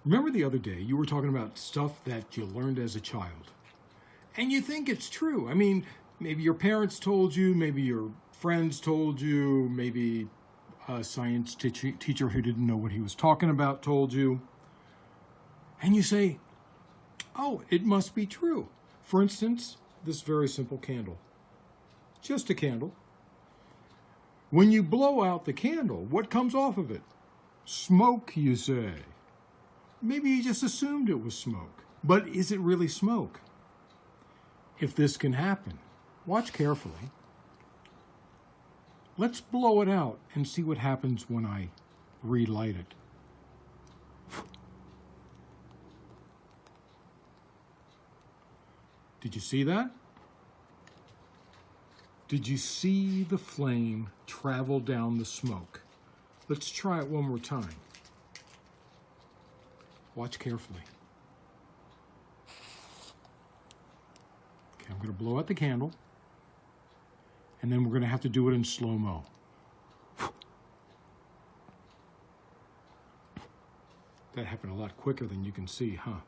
Remember the other day you were talking about stuff that you learned as a child, and you think it's true. I mean, maybe your parents told you, maybe your friends told you, maybe a science teacher who didn't know what he was talking about told you, and you say, oh, it must be true. For instance, this very simple candle. Just a candle. When you blow out the candle, what comes off of it? Smoke, you say. Maybe you just assumed it was smoke. But is it really smoke? If this can happen, watch carefully. Let's blow it out and see what happens when I relight it. Did you see that? Did you see the flame travel down the smoke? Let's try it one more time. Watch carefully. Okay, I'm going to blow out the candle, and then we're going to have to do it in slow-mo. That happened a lot quicker than you can see, huh?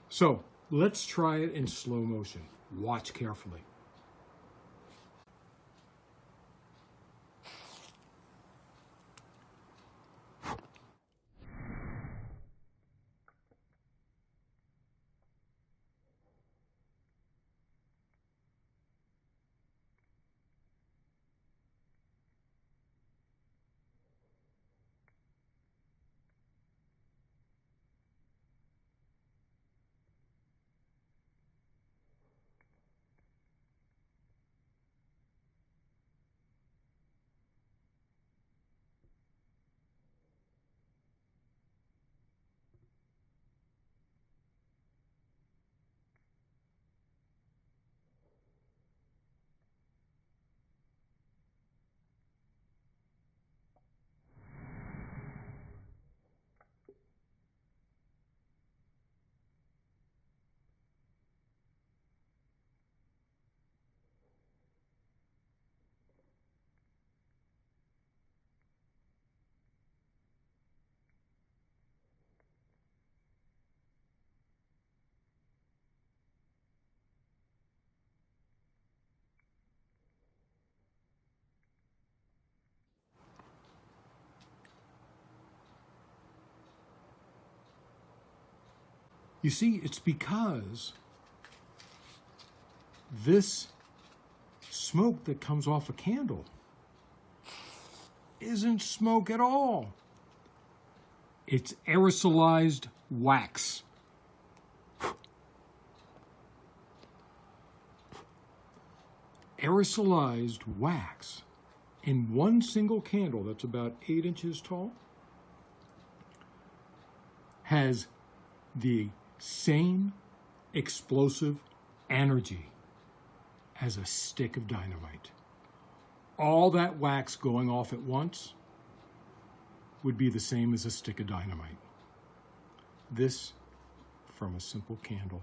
So, let's try it in slow motion. Watch carefully. You see, it's because this smoke that comes off a candle isn't smoke at all. It's aerosolized wax. Aerosolized wax in one single candle that's about 8 inches tall has the same explosive energy as a stick of dynamite. All that wax going off at once would be the same as a stick of dynamite. This from a simple candle.